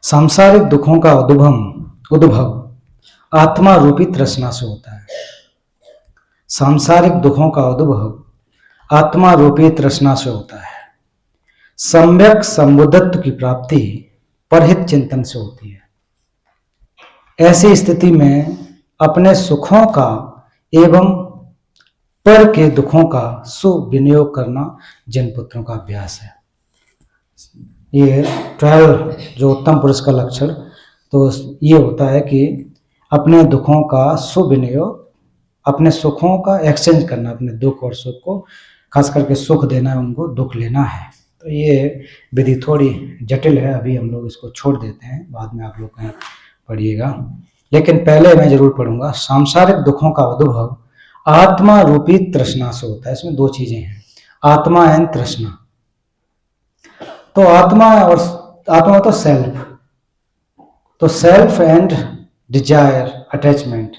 सांसारिक दुखों का उद्भव आत्मा रूपी तृष्णा से होता है। सांसारिक दुखों का उद्भव आत्मा रूपी तृष्णा से होता है। सम्यक संबुद्धत्व की प्राप्ति परहित चिंतन से होती है। ऐसी स्थिति में अपने सुखों का एवं पर के दुखों का सुविनियोग करना जिन पुत्रों का अभ्यास है। ये 12 जो उत्तम पुरुष का लक्षण तो ये होता है कि अपने दुखों का सुविनियोग, अपने सुखों का एक्सचेंज करना, अपने दुख और सुख को, खास करके सुख देना है उनको, दुख लेना है। तो ये विधि थोड़ी जटिल है, अभी हम लोग इसको छोड़ देते हैं, बाद में आप लोग कहीं पढ़िएगा। लेकिन पहले मैं जरूर पढ़ूंगा। सांसारिक दुखों का उद्भव आत्मा रूपी तृष्णा से होता है। इसमें दो चीजें हैं, आत्मा एंड तृष्णा। तो आत्मा और आत्मा तो सेल्फ, तो सेल्फ एंड डिजायर, अटैचमेंट।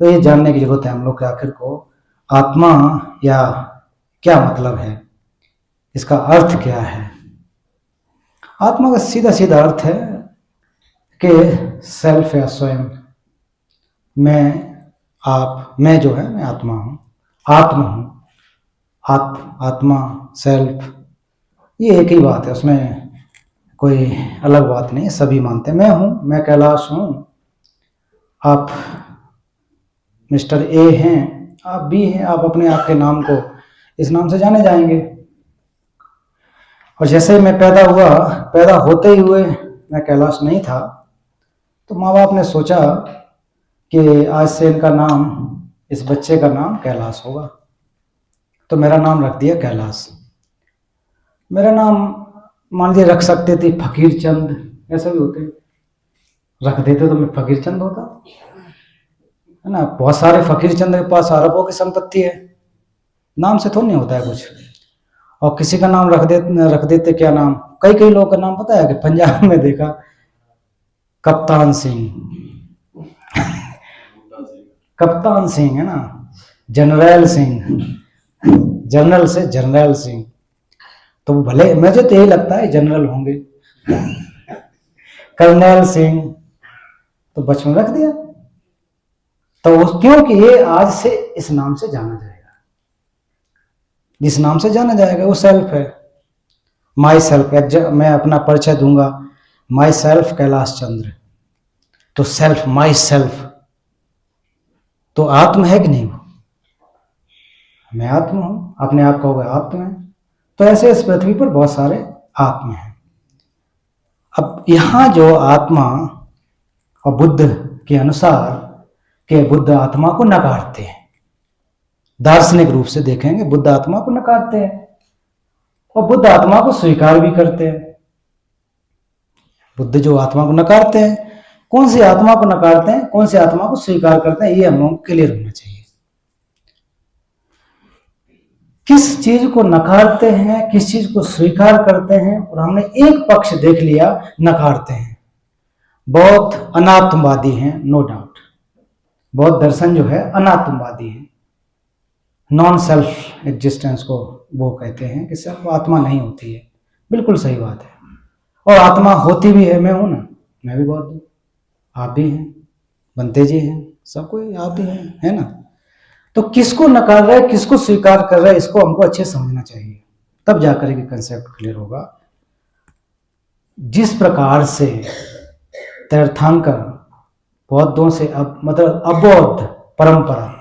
तो ये जानने की जरूरत है हम लोग के आखिर को आत्मा या क्या मतलब है, इसका अर्थ क्या है। आत्मा का सीधा सीधा अर्थ है कि सेल्फ या स्वयं, मैं, आप, मैं जो है मैं आत्मा हूं, आत्मा हूं, आत्मा, सेल्फ, ये एक ही बात है, उसमें कोई अलग बात नहीं, सभी मानते हैं। मैं हूं, मैं कैलाश हूं, आप मिस्टर ए हैं, आप बी हैं, आप अपने आप के नाम को इस नाम से जाने जाएंगे। और जैसे मैं पैदा हुआ, पैदा होते ही हुए मैं कैलाश नहीं था, तो माँ बाप ने सोचा कि आज से इनका नाम, इस बच्चे का नाम कैलाश होगा, तो मेरा नाम रख दिया कैलाश। मेरा नाम मान लीजिए रख सकते थे फकीर चंद, ऐसा भी होते, रख देते तो मैं फकीर चंद होता, है ना। बहुत सारे फकीर चंद के पास अरबों की संपत्ति है, नाम से थोड़ी नहीं होता है कुछ। और किसी का नाम रख देते क्या नाम, कई कई लोगों का नाम पता है कि पंजाब में देखा, कप्तान सिंह, कप्तान सिंह, है ना, जनरल सिंह, जनरल से जनरल सिंह, तो भले मुझे तो यही लगता है जनरल होंगे। कर्नल सिंह, तो बचपन रख दिया। तो क्योंकि ये आज से इस नाम से जाना जाएगा, जिस नाम से जाना जाएगा वो सेल्फ है, माई सेल्फ। मैं अपना परिचय दूंगा, माई सेल्फ कैलाश चंद्र, तो सेल्फ, माई सेल्फ, तो आत्म है कि नहीं वो, मैं आत्मा हूं, अपने आप कहोगे आत्मा है। तो ऐसे इस पृथ्वी पर बहुत सारे आत्मा हैं। अब यहां जो आत्मा और बुद्ध के अनुसार के बुद्ध आत्मा को नकारते हैं, दार्शनिक रूप से देखेंगे बुद्ध आत्मा को नकारते हैं और बुद्ध आत्मा को स्वीकार भी करते हैं। बुद्ध जो आत्मा को नकारते हैं, कौन सी आत्मा को नकारते हैं, कौन सी आत्मा को स्वीकार करते हैं, ये हम लोगों को क्लियर होना चाहिए। किस चीज को नकारते हैं, किस चीज को स्वीकार करते हैं, और हमने एक पक्ष देख लिया, नकारते हैं। बौद्ध अनात्मवादी हैं, नो डाउट। बौद्ध दर्शन जो है अनात्मवादी है, नॉन सेल्फ एग्जिस्टेंस को वो कहते हैं कि सिर्फ आत्मा नहीं होती है, बिल्कुल सही बात है। और आत्मा होती भी है, मैं हूं ना, मैं भी बौद्ध हूं, आप भी हैं, बनते जी हैं, सब कोई आप भी हैं, है ना। तो किसको नकार रहा है, किसको स्वीकार कर रहा है, इसको हमको अच्छे समझना चाहिए, तब जाकर के कंसेप्ट क्लियर होगा। जिस प्रकार से तीर्थंकर बौद्धों से अब मतलब अबौद्ध परंपरा,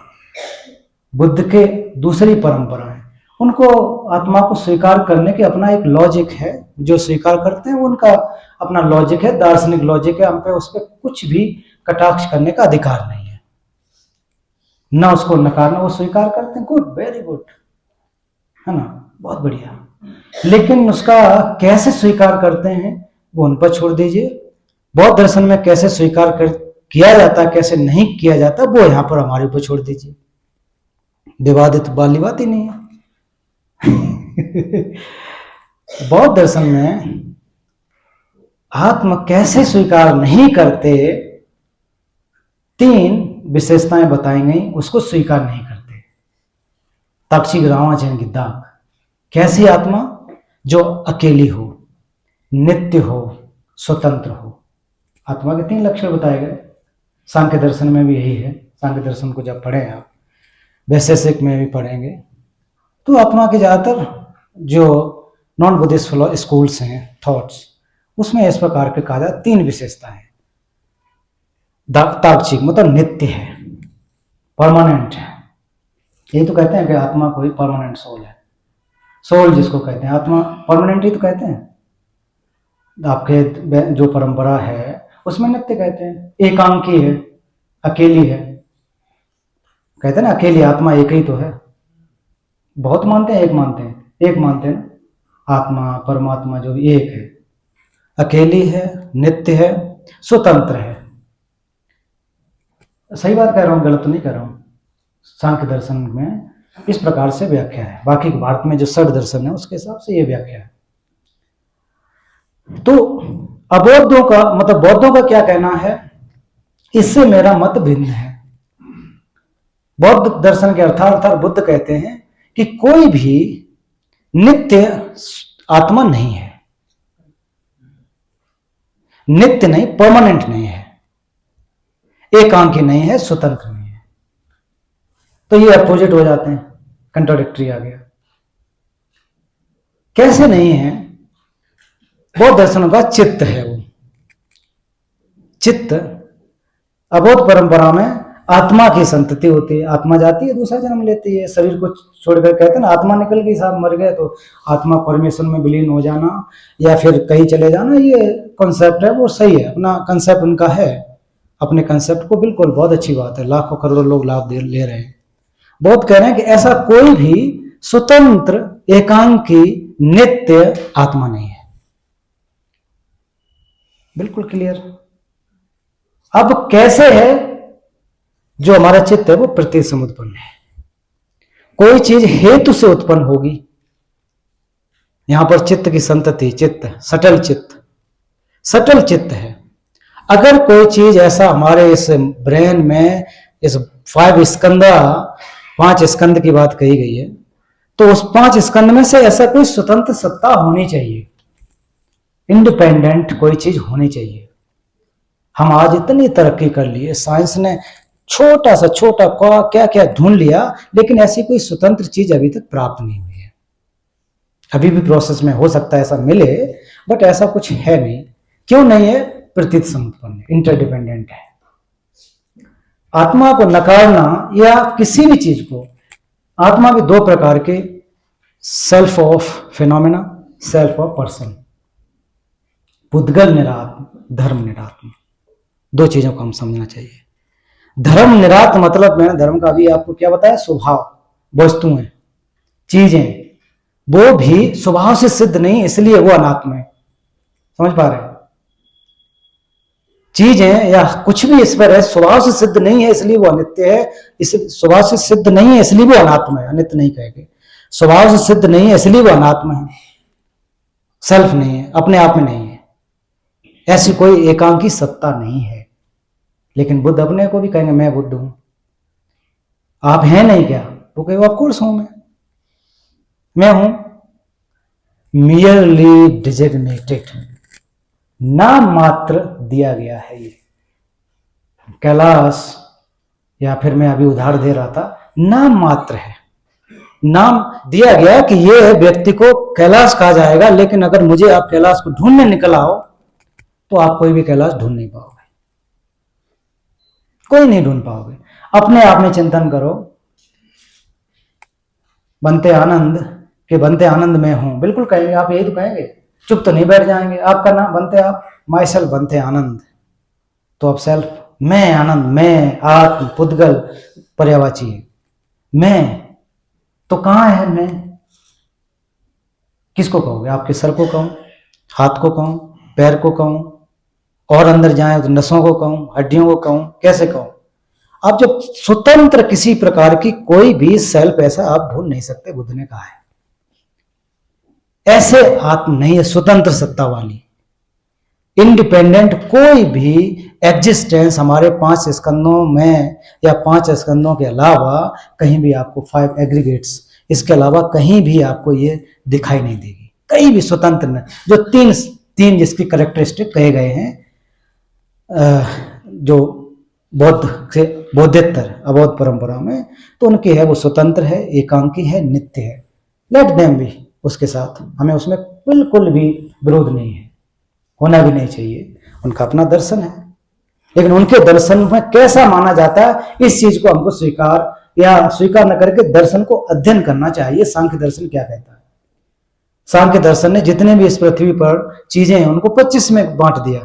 बुद्ध के दूसरी परंपरा है, उनको आत्मा को स्वीकार करने के अपना एक लॉजिक है, जो स्वीकार करते हैं उनका अपना लॉजिक है, दार्शनिक लॉजिक है, हम पे उस पर कुछ भी कटाक्ष करने का अधिकार नहीं है, ना उसको नकारना, वो स्वीकार करते हैं, गुड, वेरी गुड, है ना, बहुत बढ़िया। लेकिन उसका कैसे स्वीकार करते हैं वो उन पर छोड़ दीजिए। बौद्ध दर्शन में कैसे स्वीकार किया जाता है, कैसे नहीं किया जाता, वो यहां पर हमारे ऊपर छोड़ दीजिए, विवादित वाली बात ही नहीं है। बौद्ध दर्शन में आत्मा कैसे स्वीकार नहीं करते, 3 विशेषताएं बताई गई, उसको स्वीकार नहीं करते। ताक्षी ग्रामा चैन गिद्दा, कैसी आत्मा, जो अकेली हो, नित्य हो, स्वतंत्र हो। आत्मा के 3 लक्षण बताए गए। सांख्य दर्शन में भी यही है। सांख्य दर्शन को जब पढ़ें आप, वैशेषिक में भी पढ़ेंगे, तो आत्मा के ज़्यादातर जो नॉन बुद्धिस्ट स्कूल्स हैं, थॉट्स, उसमें इस प्रकार के कहा जाए 3 विशेषताएं। तार्किक मतलब नित्य है, परमानेंट है। यही तो कहते हैं कि आत्मा कोई परमानेंट सोल है। सोल जिसको कहते हैं, आत्मा परमानेंट ही तो कहते हैं। आपके जो परंपरा है उसमें नित्य कहते हैं। एकांकी है, अकेली है, कहते हैं ना अकेली आत्मा एक ही तो है। बहुत मानते हैं, एक मानते हैं, एक मानते हैं आत्मा परमात्मा जो एक है, अकेली है, नित्य है, स्वतंत्र है। सही बात कह रहा हूँ, गलत तो नहीं कह रहा हूँ। सांख्य दर्शन में इस प्रकार से व्याख्या है। बाकी भारत में जो षड दर्शन है उसके हिसाब से ये व्याख्या है। तो अबौद्धों का मतलब बौद्धों का क्या कहना है, इससे मेरा मत भिन्न है। बौद्ध दर्शन के अर्थात बुद्ध कहते हैं कि कोई भी नित्य आत्मा नहीं है, नित्य नहीं, परमानेंट नहीं है, एकांकी नहीं है, स्वतंत्र नहीं है। तो ये अपोजिट हो जाते हैं, कंट्राडिक्टरी आ गया। कैसे नहीं है? बौद्ध दर्शनों का चित्त है वो। चित्त अबौद्ध परंपरा में आत्मा की संतति होती है। आत्मा जाती है, दूसरा जन्म लेती है, शरीर को छोड़कर। कहते हैं ना आत्मा निकल गई, साहब मर गए, तो आत्मा परमेश्वर में विलीन हो जाना या फिर कहीं चले जाना, ये कॉन्सेप्ट है वो सही है, अपना कंसेप्ट उनका है। अपने कंसेप्ट को बिल्कुल बहुत अच्छी बात है, लाखों करोड़ों लोग लाभ ले रहे हैं। बहुत कह रहे हैं कि ऐसा कोई भी स्वतंत्र एकांकी नित्य आत्मा नहीं है। बिल्कुल क्लियर। अब कैसे है? जो हमारा चित्त है वो प्रत्येक समुत्पन्न है। कोई चीज हेतु से उत्पन्न होगी। यहां पर चित्त की संतति, चित्त सटल चित्त, सटल चित्त है। अगर कोई चीज ऐसा हमारे इस ब्रेन में, इस 5 स्कंद की बात कही गई है, तो उस 5 स्कंद में से ऐसा कोई स्वतंत्र सत्ता होनी चाहिए, इंडिपेंडेंट कोई चीज होनी चाहिए। हम आज इतनी तरक्की कर ली है, साइंस ने छोटा सा छोटा क्या क्या ढूंढ लिया, लेकिन ऐसी कोई स्वतंत्र चीज अभी तक प्राप्त नहीं हुई है। अभी भी प्रोसेस में, हो सकता है ऐसा मिले, बट ऐसा कुछ है नहीं। क्यों नहीं है? प्रतीत समुत्पन्न, इंटरडिपेंडेंट है। आत्मा को नकारना या किसी भी चीज को, आत्मा के 2 प्रकार के, self of phenomena, self of person. पुद्गल निरात्म, धर्म निरात्म, 2 चीजों को हम समझना चाहिए। धर्म निरात मतलब मैंने धर्म का अभी आपको क्या बताया, स्वभाव, वस्तुएं, चीजें, वो भी स्वभाव से सिद्ध नहीं, इसलिए वो अनात्म है। समझ पा रहे हैं? चीजें या कुछ भी ईश्वर है, स्वभाव से सिद्ध नहीं है इसलिए वो अनित्य है। इस स्वभाव से सिद्ध नहीं है इसलिए वो अनात्म है। अनित्य नहीं कहेंगे, स्वभाव से सिद्ध नहीं है इसलिए वो अनात्म है, सेल्फ नहीं है, अपने आप में नहीं है। ऐसी कोई एकांकी सत्ता नहीं है। लेकिन बुद्ध अपने को भी कहेंगे मैं बुद्ध हूं। आप हैं नहीं क्या? वो कहेगा ऑफ कोर्स हूं, मैं हूं। मियरली डिजिग्नेटेड, नाम मात्र दिया गया है। ये कैलाश, या फिर मैं अभी उदाहरण दे रहा था, नाम मात्र है। नाम दिया गया कि ये व्यक्ति को कैलाश कहा जाएगा, लेकिन अगर मुझे आप कैलाश को ढूंढने निकल आओ तो आप कोई भी कैलाश ढूंढ नहीं पाओगे, कोई नहीं ढूंढ पाओगे। अपने आप में चिंतन करो, बनते आनंद के बनते आनंद में हूं, बिल्कुल कहेंगे आप, यही तो कहेंगे, चुप तो नहीं बैठ जाएंगे। आपका नाम बनते आप, माई सेल्फ बनते आनंद, तो आप सेल्फ, मैं आनंद, मैं आत्म पुद्गल पर्यावाची है। मैं तो कहां है? मैं किसको कहोगे? आपके सर को कहूं, हाथ को कहूं, पैर को कहूं, और अंदर जाए तो नसों को कहूं, हड्डियों को कहूं, कैसे कहूं? आप जब स्वतंत्र किसी प्रकार की कोई भी सेल्फ ऐसा आप ढूंढ नहीं सकते। बुद्ध ने कहा है ऐसे आत्म नहीं है स्वतंत्र सत्ता वाली, इंडिपेंडेंट कोई भी एग्जिस्टेंस हमारे 5 स्कंदों में या 5 स्कंदों के अलावा कहीं भी आपको 5 एग्रीगेट्स, इसके अलावा कहीं भी आपको ये दिखाई नहीं देगी। कहीं भी स्वतंत्र नहीं। जो 3 3 जिसकी करेक्टरिस्टिक कहे गए हैं जो बौद्ध से बौद्धेतर अबौद्ध परंपरा में, तो उनकी है वो स्वतंत्र है, एकांकी है, नित्य है। लेट देम भी, उसके साथ हमें उसमें बिल्कुल भी विरोध नहीं है, होना भी नहीं चाहिए, उनका अपना दर्शन है। लेकिन उनके दर्शन में कैसा माना जाता है, इस चीज को हमको स्वीकार या स्वीकार न करके दर्शन को अध्ययन करना चाहिए। सांख्य दर्शन क्या कहता है? सांख्य दर्शन ने जितने भी इस पृथ्वी पर चीजें हैं उनको 25 में बांट दिया,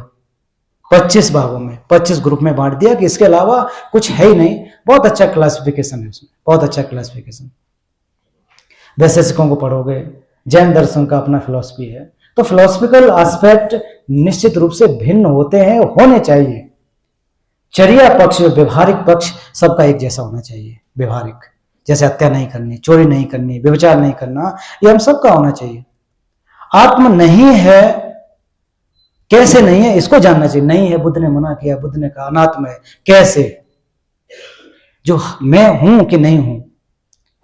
25 भागों में, 25 ग्रुप में बांट दिया कि इसके अलावा कुछ है ही नहीं। बहुत अच्छा क्लासिफिकेशन है उसमें, बहुत अच्छा क्लासिफिकेशन। वैशेषिकों को पढ़ोगे, जैन दर्शन का अपना फिलॉसफी है, तो फिलोसफिकल एस्पेक्ट निश्चित रूप से भिन्न होते हैं, होने चाहिए। चर्या पक्ष, व्यवहारिक पक्ष सबका एक जैसा होना चाहिए। व्यवहारिक जैसे हत्या नहीं करनी, चोरी नहीं करनी, व्यभिचार नहीं करना, ये हम सबका होना चाहिए। आत्म नहीं है, कैसे नहीं है इसको जानना चाहिए। नहीं है, बुद्ध ने मना किया, बुद्ध ने कहा अनात्म है। कैसे? जो मैं हूं कि नहीं हूं,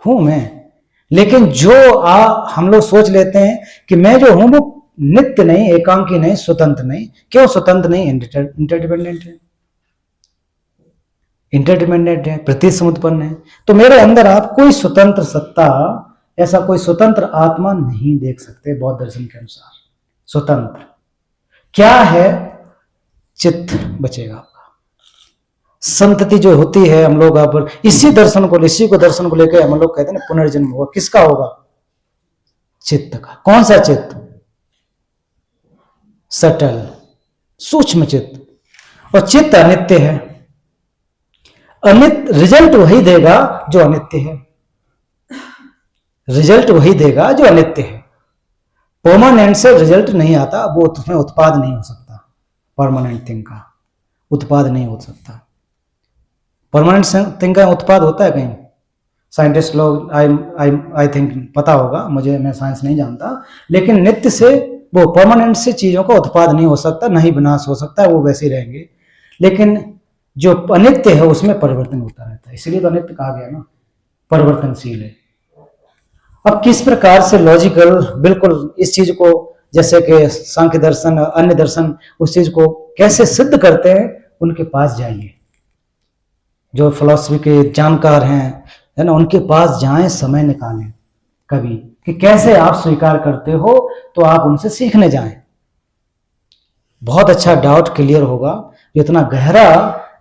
हूं मैं, लेकिन जो हम लोग सोच लेते हैं कि मैं जो हूं वो नित्य नहीं, एकांकी नहीं, स्वतंत्र नहीं। क्यों स्वतंत्र नहीं? इंटरडिपेंडेंट है, इंटरडिपेंडेंट है, प्रतीत समुत्पन्न है। तो मेरे अंदर आप कोई स्वतंत्र सत्ता, ऐसा कोई स्वतंत्र आत्मा नहीं देख सकते बौद्ध दर्शन के अनुसार। स्वतंत्र क्या है? चित्त बचेगा आपका। संतति जो होती है, हम लोग अब इसी दर्शन को, इसी को दर्शन को लेकर हम लोग कहते हैं ना पुनर्जन्म होगा। किसका होगा? चित्त का। कौन सा चित्त? सटल, सूक्ष्म चित्त। और चित्त अनित्य है। अनित्य रिजल्ट वही देगा जो अनित्य है, रिजल्ट वही देगा जो अनित्य है। परमानेंट से रिजल्ट नहीं आता, वो उसमें उत्पाद नहीं हो सकता। परमानेंट थिंग का उत्पाद नहीं हो सकता। परमानेंट थिंग का उत्पाद होता है कहीं? साइंटिस्ट लोग आई थिंक पता होगा मुझे, मैं साइंस नहीं जानता, लेकिन नित्य से, वो परमानेंट से चीजों का उत्पाद नहीं हो सकता, नहीं विनाश हो सकता, वो वैसे ही रहेंगे। लेकिन जो अनित्य है उसमें परिवर्तन होता रहता है, इसलिए तो अनित्य कहा गया ना, परिवर्तनशील है। अब किस प्रकार से लॉजिकल बिल्कुल इस चीज को, जैसे कि सांख्य दर्शन, अन्य दर्शन, उस चीज को कैसे सिद्ध करते हैं, उनके पास जाइए। जो फिलॉसफी के जानकार हैं, है ना, उनके पास जाएं, समय निकालें कभी कि कैसे आप स्वीकार करते हो, तो आप उनसे सीखने जाएं। बहुत अच्छा डाउट क्लियर होगा। इतना गहरा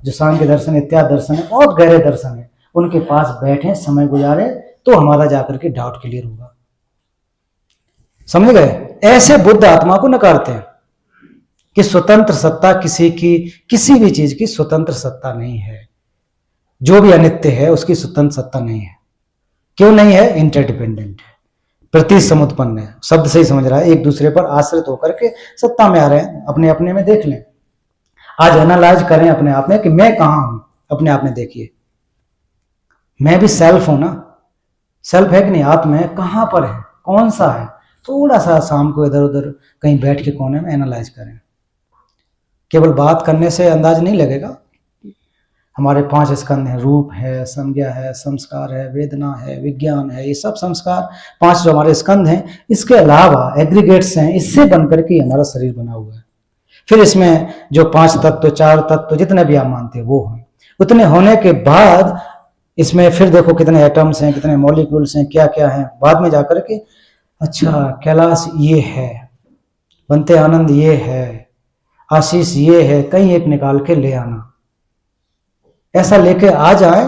जो सांख्य दर्शन, इत्यादि दर्शन है, बहुत गहरे दर्शन है, उनके पास बैठे, समय गुजारे, तो हमारा जाकर के डाउट क्लियर होगा। समझ गए? ऐसे बुद्ध आत्मा को नकारते हैं कि स्वतंत्र सत्ता किसी की, किसी भी चीज की स्वतंत्र सत्ता नहीं है। जो भी अनित्य है उसकी स्वतंत्र सत्ता नहीं है। क्यों नहीं है? इंटरडिपेंडेंट है, प्रतीत समुत्पन्न है। शब्द से ही समझ रहा है, एक दूसरे पर आश्रित होकर के सत्ता में आ रहे हैं। अपने अपने में देख लें, आज एनालाइज करें अपने आप में कि मैं कहां हूं। अपने आप में देखिए, मैं भी सेल्फ हूं ना, सेल्फ है कि नहीं? आत्मा है, कहां पर है, कौन सा है? थोड़ा सा शाम को इधर उधर कहीं बैठ के कोने में एनालाइज करें। केवल बात करने से अंदाज नहीं लगेगा। हमारे 5 स्कंद हैं, रूप है, संज्ञा है, संस्कार है, वेदना है, विज्ञान है। ये सब संस्कार 5 जो हमारे स्कंद हैं, इसके अलावा एग्रीगेट्स हैं, इससे बनकर के हमारा शरीर बना हुआ है। फिर इसमें जो 5 तत्व, 4 तत्व, जितने भी आप मानते हैं वो हैं। उतने होने के बाद इसमें फिर देखो कितने एटम्स हैं, कितने मॉलिक्यूल्स हैं, क्या क्या है। बाद में जाकर के अच्छा कैलाश ये है, बनते आनंद ये है, आशीष ये है, कहीं एक निकाल के ले आना, ऐसा लेके आ जाए,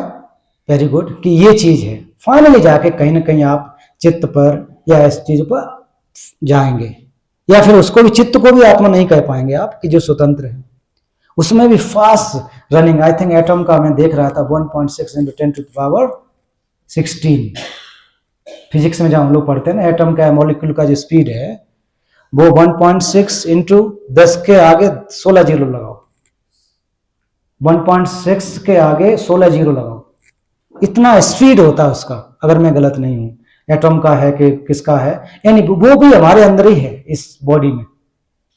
वेरी गुड, कि ये चीज है। फाइनली जाके कहीं ना कहीं आप चित्त पर या इस चीज पर जाएंगे, या फिर उसको भी, चित्त को भी आत्मा नहीं कह पाएंगे आप कि जो स्वतंत्र है। उसमें भी fast running, I think atom का मैं देख रहा था 1.6 × 10⁻16। फिजिक्स में जब हम लोग पढ़ते हैं ना, एटम का मॉलिक्यूल का जो स्पीड है वो 1.6 × 10 के आगे 16 जीरो लगाओ, 1.6 के आगे 16 जीरो लगाओ, इतना स्पीड होता है उसका, अगर मैं गलत नहीं हूं। एटम का है कि किसका है, यानी वो भी हमारे अंदर ही है। इस बॉडी में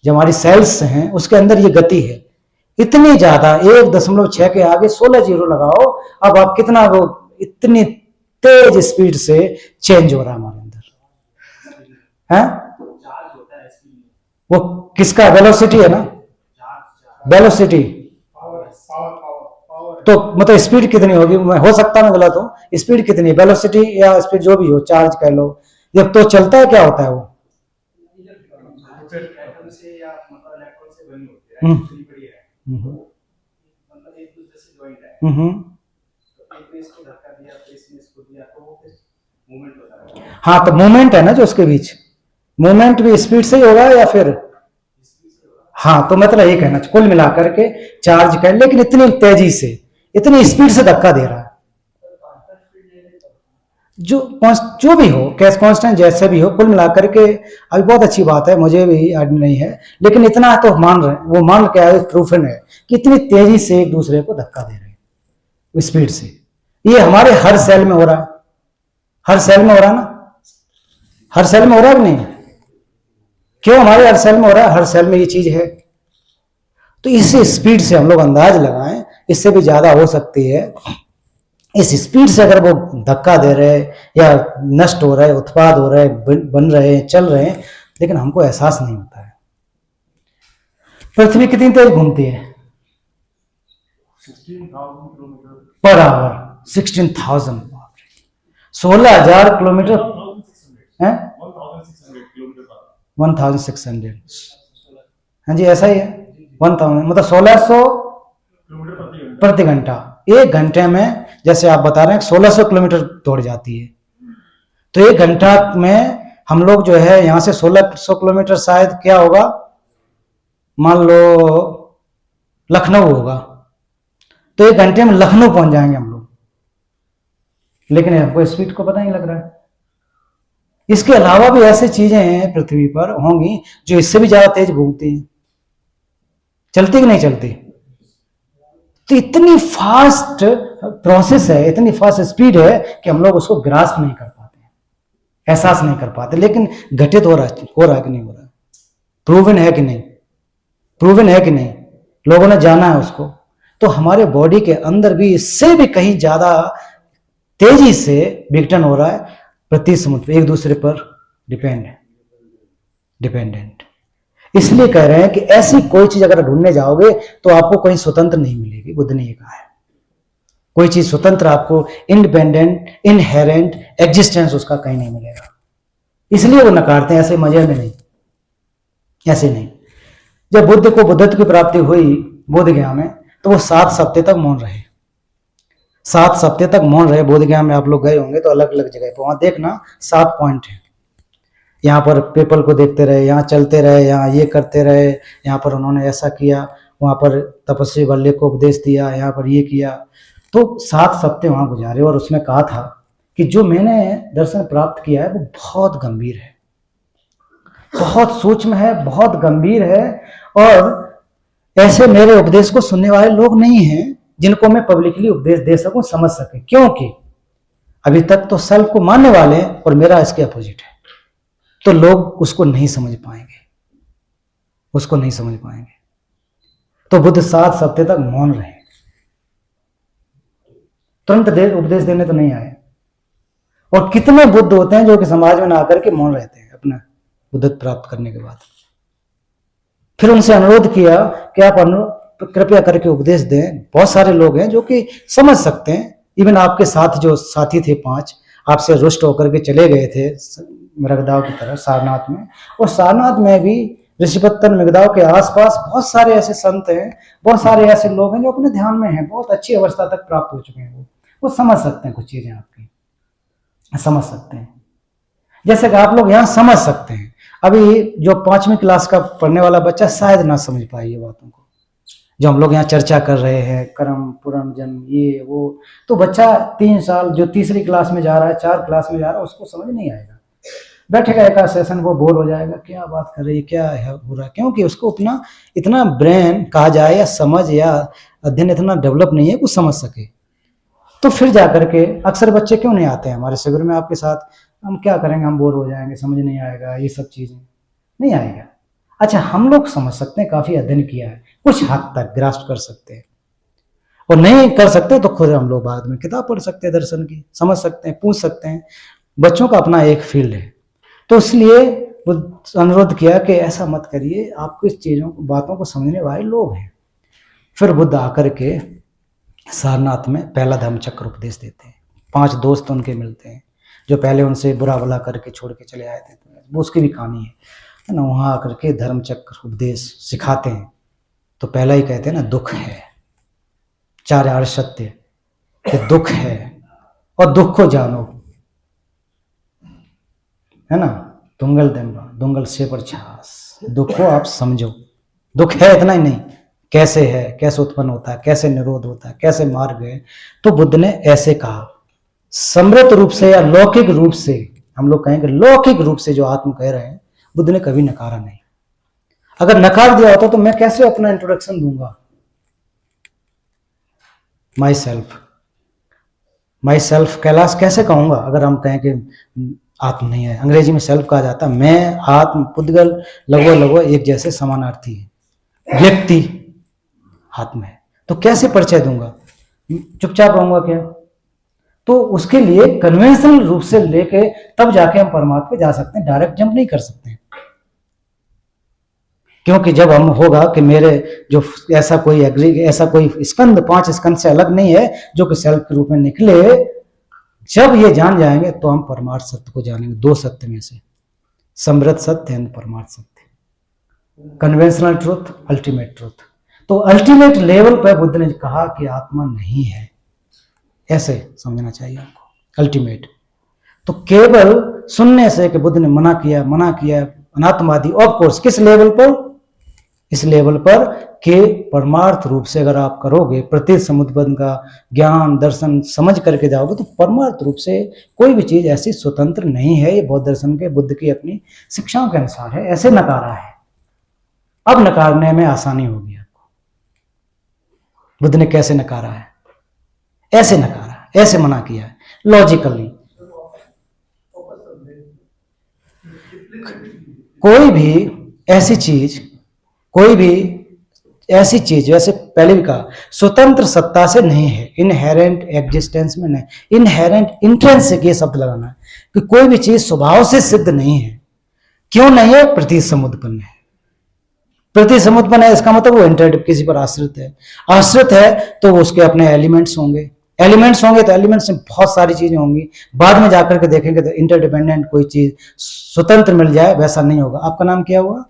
जो हमारी सेल्स हैं उसके अंदर ये गति है इतनी ज्यादा, 1.6 के आगे 16 जीरो लगाओ। अब आप कितना, वो इतनी तेज स्पीड से चेंज हो रहा है हमारे अंदर है। वो किसका? वेलोसिटी है ना, वेलोसिटी। तो मतलब स्पीड कितनी होगी? हो सकता है मैं गलत हूं, स्पीड कितनी है? वेलोसिटी या स्पीड जो भी हो, चार्ज कह लो, जब तो चलता है क्या होता है वो? हम्म हम्म हम्म। हाँ, तो मूवमेंट है ना जो उसके बीच, मूवमेंट भी स्पीड से ही होगा या फिर? हाँ, तो मतलब ये कहना कुल मिलाकर के चार्ज कर, लेकिन इतनी तेजी से, इतनी स्पीड से धक्का दे रहा है। जो जो भी हो, कैश कांस्टेंट जैसे भी हो, कुल मिलाकर के अभी बहुत अच्छी बात है, मुझे भी याद नहीं है, लेकिन इतना तो मान रहे, वो मान के आए, प्रूफन है कि इतनी तेजी से एक दूसरे को धक्का दे रहे हैं स्पीड से। ये हमारे हर सेल में हो रहा है, हर सेल में हो रहा है ना, हर सेल में हो रहा है कि नहीं? क्यों हमारे हर सेल में हो रहा है? हर सेल में ये चीज है। तो इस स्पीड से हम लोग अंदाज लगाएं, इससे भी ज्यादा हो सकती है। इस स्पीड से अगर वो धक्का दे रहे या नष्ट हो रहे, उत्पाद हो रहे, बन रहे, चल रहे हैं, लेकिन हमको एहसास नहीं होता है। पृथ्वी कितनी तेज घूमती है? 16,000 किलोमीटर पर आवर। 16,000, 16,000 किलोमीटर है, 1600। हाँ जी, ऐसा ही है, 1000 मतलब 1600 प्रति घंटा। एक घंटे में जैसे आप बता रहे हैं 1600 किलोमीटर दौड़ जाती है, तो एक घंटा में हम लोग जो है यहां से 1600 किलोमीटर, शायद क्या होगा, मान लो लखनऊ होगा, तो एक घंटे में लखनऊ पहुंच जाएंगे हम लोग, लेकिन हमको स्पीड को पता नहीं लग रहा है। इसके अलावा भी ऐसी चीजें हैं पृथ्वी पर होंगी जो इससे भी ज्यादा तेज घूमती हैं, चलती कि नहीं चलती? तो इतनी फास्ट प्रोसेस है, इतनी फास्ट स्पीड है कि हम लोग उसको ग्रास्प नहीं कर पाते, एहसास नहीं कर पाते। लेकिन घटित हो रहा है कि नहीं हो रहा है? प्रूवन है कि नहीं? प्रूवन है कि नहीं? लोगों ने जाना है उसको। तो हमारे बॉडी के अंदर भी इससे भी कहीं ज्यादा तेजी से विघटन हो रहा है, प्रति समुद्र एक दूसरे पर डिपेंडेंट। इसलिए कह रहे हैं कि ऐसी कोई चीज अगर ढूंढने जाओगे तो आपको कहीं स्वतंत्र नहीं मिलेगी। बुद्ध ने ये कहा है, कोई चीज स्वतंत्र आपको, इंडिपेंडेंट, इनहेरेंट एग्जिस्टेंस उसका कहीं नहीं मिलेगा। इसलिए वो नकारते हैं, ऐसे मजे में नहीं, ऐसे नहीं। जब बुद्ध को बुद्धत्व की प्राप्ति हुई बोध गया में, तो वो 7 सप्ताह तक मौन रहे, 7 सप्ताह तक मौन रहे। बोध गया में आप लोग गए होंगे तो अलग अलग जगह पर, वहां देखना 7 पॉइंट है। यहाँ पर पीपल को देखते रहे, यहाँ चलते रहे, यहाँ ये करते रहे, यहाँ पर उन्होंने ऐसा किया, वहां पर तपस्वी वल्ले को उपदेश दिया, यहाँ पर ये किया। तो 7 सप्ताह वहां गुजारे, और उसमें कहा था कि जो मैंने दर्शन प्राप्त किया है वो बहुत गंभीर है, बहुत सूक्ष्म है, बहुत गंभीर है, और ऐसे मेरे उपदेश को सुनने वाले लोग नहीं हैं जिनको मैं पब्लिकली उपदेश दे सकूं, समझ सके, क्योंकि अभी तक तो सेल्फ को मानने वाले हैं और मेरा इसके अपोजिट है, तो लोग उसको नहीं समझ पाएंगे, उसको नहीं समझ पाएंगे। तो बुद्ध 7 सप्ताह तक मौन रहे, तुरंत उपदेश देने तो नहीं आए। और कितने बुद्ध होते हैं जो कि समाज में ना आकर के मौन रहते हैं अपना बुद्धत्व प्राप्त करने के बाद। फिर उनसे अनुरोध किया कि आप कृपया करके उपदेश दें। बहुत सारे लोग हैं जो कि समझ सकते हैं, इवन आपके साथ जो साथी थे 5, आपसे रुष्ट होकर के चले गए थे मृगदाव की तरफ सारनाथ में, और सारनाथ में भी ऋषिपत्तन मृगदाव के आसपास बहुत सारे ऐसे संत हैं, बहुत सारे ऐसे लोग हैं जो अपने ध्यान में हैं, बहुत अच्छी अवस्था तक प्राप्त हो चुके हैं, वो समझ सकते हैं, कुछ चीजें आपकी समझ सकते हैं, जैसे कि आप लोग यहाँ समझ सकते हैं। अभी जो 5वीं क्लास का पढ़ने वाला बच्चा शायद ना समझ पाए ये बातों को जो हम लोग यहाँ चर्चा कर रहे हैं, कर्म पुनर्जन्म जन्म ये वो, तो बच्चा 3 साल जो तीसरी क्लास में जा रहा है, 4 क्लास में जा रहा है, उसको समझ नहीं आएगा। बैठेगा एक सेशन, वो बोर हो जाएगा, क्या बात कर रही है, क्या है हो रहा है, क्योंकि उसको अपना इतना ब्रेन कहा जाए या समझ या अध्ययन इतना डेवलप नहीं है कुछ समझ सके। तो फिर जाकर के अक्सर बच्चे क्यों नहीं आते हैं हमारे शिविर में आपके साथ, हम क्या करेंगे, हम बोर हो जाएंगे, समझ नहीं आएगा, ये सब चीजें नहीं आएगा। अच्छा, हम लोग समझ सकते हैं, काफी अध्ययन किया है, कुछ हद तक ग्रास्प कर सकते हैं, और नहीं कर सकते तो खुद हम लोग बाद में किताब पढ़ सकते हैं, दर्शन की समझ सकते हैं, पूछ सकते हैं। बच्चों का अपना एक फील्ड है, तो इसलिए बुद्ध अनुरोध किया कि ऐसा मत करिए, आपको इस चीज़ों को बातों को समझने वाले लोग हैं। फिर बुद्ध आकर के सारनाथ में पहला धम्म चक्र उपदेश देते हैं। 5 दोस्त उनके मिलते हैं जो पहले उनसे बुरा भला करके छोड़ के चले आए थे, तो वो उसकी भी कहानी है ना। वहाँ आकर के धर्म चक्र उपदेश सिखाते हैं। तो पहला ही कहते हैं ना, दुख है, 4 आर्य सत्य कि दुख है और दुख को जानो, है ना। दुंगल दंबा दुंगल से पर छास, दुख को आप समझो। दुख है इतना ही नहीं, कैसे है, कैसे उत्पन्न होता है, कैसे निरोध होता है, कैसे मार्ग है। तो बुद्ध ने ऐसे कहा, समृत रूप से या लौकिक रूप से, हम लोग कहेंगे लौकिक रूप से जो आत्म कह रहे हैं, बुद्ध ने कभी नकारा नहीं। अगर नकार दिया होता तो मैं कैसे अपना इंट्रोडक्शन दूंगा? माई सेल्फ कैलाश कैसे कहूंगा अगर हम कहें कि आत्म नहीं है। अंग्रेजी में सेल्फ कहा जाता है, मैं, आत्म, पुद्गल लगभग एक जैसे समानार्थी है। व्यक्ति आत्म है, तो कैसे परिचय दूंगा? चुपचाप रहूंगा क्या? तो उसके लिए कन्वेंशनल रूप से लेके तब जाके हम परमात्मा पे जा सकते हैं, डायरेक्ट जंप नहीं कर सकते हैं। क्योंकि जब हम होगा कि मेरे जो ऐसा कोई स्कंद 5 स्कंद से अलग नहीं है जो कि सेल्फ के रूप में निकले, जब ये जान जाएंगे तो हम परमार्थ सत्य को जानेंगे। 2 सत्य में से, समृद्ध सत्य एंड परमार्थ सत्य, कन्वेंशनल ट्रूथ, अल्टीमेट ट्रूथ। तो अल्टीमेट लेवल पर बुद्ध ने कहा कि आत्मा नहीं है, ऐसे समझना चाहिए आपको। अल्टीमेट तो केवल सुनने से कि बुद्ध ने मना किया अनात्मवादी, ऑफ कोर्स किस लेवल पर? इस लेवल पर कि परमार्थ रूप से अगर आप करोगे, प्रति समुद्बंध का ज्ञान दर्शन समझ करके जाओगे, तो परमार्थ रूप से कोई भी चीज ऐसी स्वतंत्र नहीं है। ये बौद्ध दर्शन के, बुद्ध की अपनी शिक्षाओं के अनुसार है, ऐसे नकारा है। अब नकारने में आसानी होगी आपको। बुद्ध ने कैसे नकारा है? ऐसे नकारा, ऐसे मना किया है, लॉजिकली। कोई भी ऐसी चीज जैसे पहले भी कहा, स्वतंत्र सत्ता से नहीं है, इनहेरेंट एग्जिस्टेंस में नहीं, इनहेरेंट इंट्रिंसिक ये शब्द लगाना है कि कोई भी चीज स्वभाव से सिद्ध नहीं है। क्यों नहीं है? प्रतिसमुत्पन्न है। प्रतिसमुत्पन्न है इसका मतलब वो इंटरडिप किसी पर आश्रित है। आश्रित है तो उसके अपने एलिमेंट्स होंगे तो एलिमेंट्स में बहुत सारी चीजें होंगी। बाद में जाकर के देखेंगे तो इंटरडिपेंडेंट कोई चीज स्वतंत्र मिल जाए, वैसा नहीं होगा। आपका नाम क्या हुआ?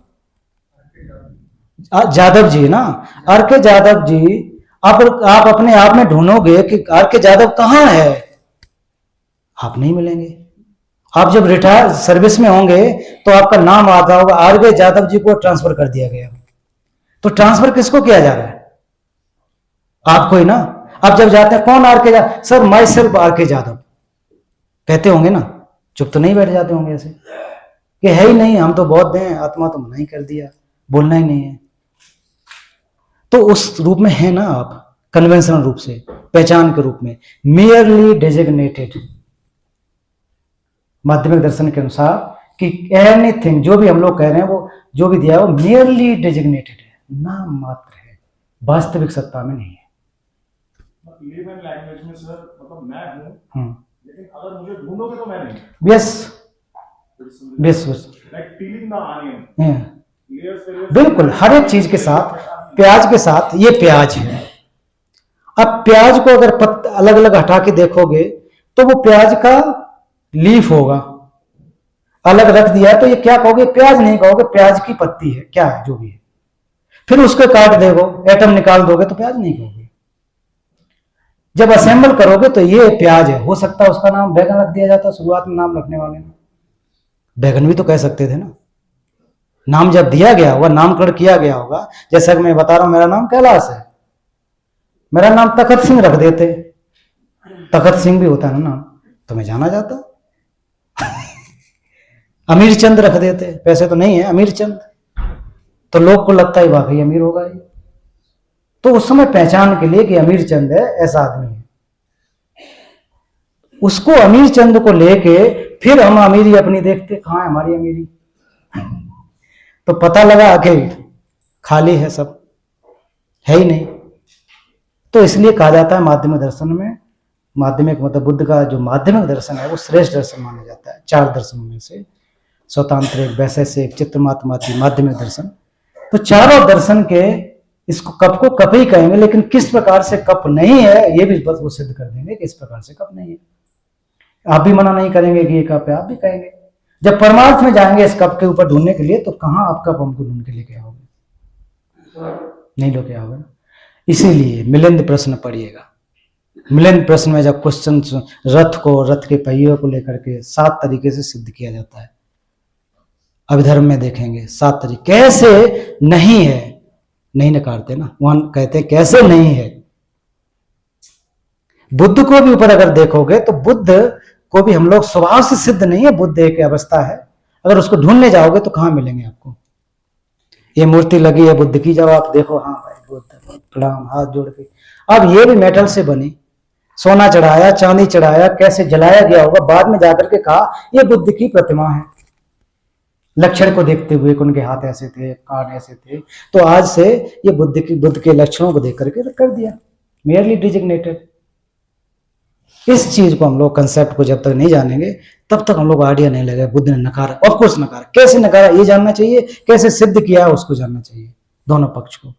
जादव जी ना, आर के जादव जी। आप अपने आप में ढूंढोगे कि आर के जादव कहाँ है, आप नहीं मिलेंगे। आप जब रिटायर सर्विस में होंगे तो आपका नाम आता होगा, आर के जादव जी को ट्रांसफर कर दिया गया। तो ट्रांसफर किसको किया जा रहा है? आपको ही ना। आप जब जाते हैं, कौन R K Jadav? Sir myself R K Jadav कहते होंगे ना, चुप तो नहीं बैठ जाते होंगे ऐसे कि है ही नहीं, हम तो बौद्ध हैं, आत्मा तो मना ही कर दिया, बोलना ही नहीं है। तो उस रूप में है ना आप, कन्वेंशनल रूप से, पहचान के रूप में, मियरली डेजिग्नेटेड माध्यमिक दर्शन के अनुसार कि एनीथिंग जो भी हम लोग कह रहे हैं, वो जो भी दिया है वो मियरली डेजिग्नेटेड है, नाम मात्र है, वास्तविक सत्ता में नहीं है। लेमन लैंग्वेज में सर, मतलब मैं हूं, लेकिन अगर मुझे ढूंढोगे तो मैं नहीं। Yes like piling the onion, बिल्कुल। हर एक चीज के साथ, प्याज के साथ, ये प्याज है। अब प्याज को अगर अलग अलग हटा के देखोगे तो वो प्याज का लीफ होगा, अलग रख दिया तो ये क्या कहोगे? प्याज नहीं कहोगे, प्याज की पत्ती है, क्या है जो भी है। फिर उसको काट देखो, एटम निकाल दोगे तो प्याज नहीं कहोगे। जब असेंबल करोगे तो ये प्याज है। हो सकता है उसका नाम बैगन रख दिया जाता, शुरुआत में नाम रखने वाले ने बैगन भी तो कह सकते थे ना। नाम जब दिया गया होगा, नामकरण किया गया होगा, जैसा कि मैं बता रहा हूं मेरा नाम कैलाश है, मेरा नाम तखत सिंह रख देते, तखत सिंह भी होता है ना नाम, तो मैं जाना जाता। अमीर चंद रख देते, पैसे तो नहीं है, अमीर चंद, तो लोग को लगता है वाकई अमीर होगा ये। तो उस समय पहचान के लिए कि अमीर चंद है, ऐसा आदमी है, उसको अमीर चंद को लेके फिर हम अमीरी अपनी देखते, कहां है हमारी अमीरी? तो पता लगा कि खाली है, सब है ही नहीं। तो इसलिए कहा जाता है माध्यमिक दर्शन में, माध्यमिक मतलब बुद्ध का जो माध्यमिक दर्शन है वो श्रेष्ठ दर्शन माना जाता है 4 दर्शनों में से। स्वतंत्रिक, वैशेषिक, चित्रमात्माती, माध्यमिक दर्शन। तो चारों दर्शन के इसको कप को कप ही कहेंगे, लेकिन किस प्रकार से कप नहीं है ये भी बस वो सिद्ध कर देंगे कि इस प्रकार से कप नहीं है। आप भी मना नहीं करेंगे कि ये कप है, आप भी कहेंगे। जब परमार्थ में जाएंगे इस कप के ऊपर ढूंढने के लिए, तो कहां आप कप हमको ढूंढ के लेके आओगे? नहीं लेके आओगे। इसीलिए मिलिंद प्रश्न पढ़िएगा। मिलिंद प्रश्न में जब क्वेश्चन रथ को, रथ के पहियों को लेकर के 7 तरीके से सिद्ध किया जाता है। अभिधर्म में देखेंगे 7 तरीके। कैसे नहीं है, नहीं नकारते ना, वहां कहते हैं कैसे नहीं है। बुद्ध को भी ऊपर अगर देखोगे तो बुद्ध को भी हम लोग स्वभाव से सिद्ध नहीं है, बुद्ध एक अवस्था है। अगर उसको ढूंढने जाओगे तो कहां मिलेंगे आपको? ये मूर्ति लगी है बुद्ध की, जब आप देखो हाँ भाई बुद्ध प्रणाम, हाथ जोड़ के। अब ये भी मेटल से बनी, सोना चढ़ाया, चांदी चढ़ाया, कैसे जलाया गया होगा, बाद में जाकर के कहा ये बुद्ध की प्रतिमा है। लक्षण को देखते हुए उनके हाथ ऐसे थे, कान ऐसे थे, तो आज से ये बुद्ध के लक्षणों को देख करके कर दिया, मेयरली डिजिग्नेटेड। इस चीज को हम लोग, कंसेप्ट को जब तक नहीं जानेंगे तब तक हम लोग आइडिया नहीं लगेगा बुद्ध ने नकारा। ऑफ कोर्स नकारा, कैसे नकारा ये जानना चाहिए, कैसे सिद्ध किया उसको जानना चाहिए, दोनों पक्ष को।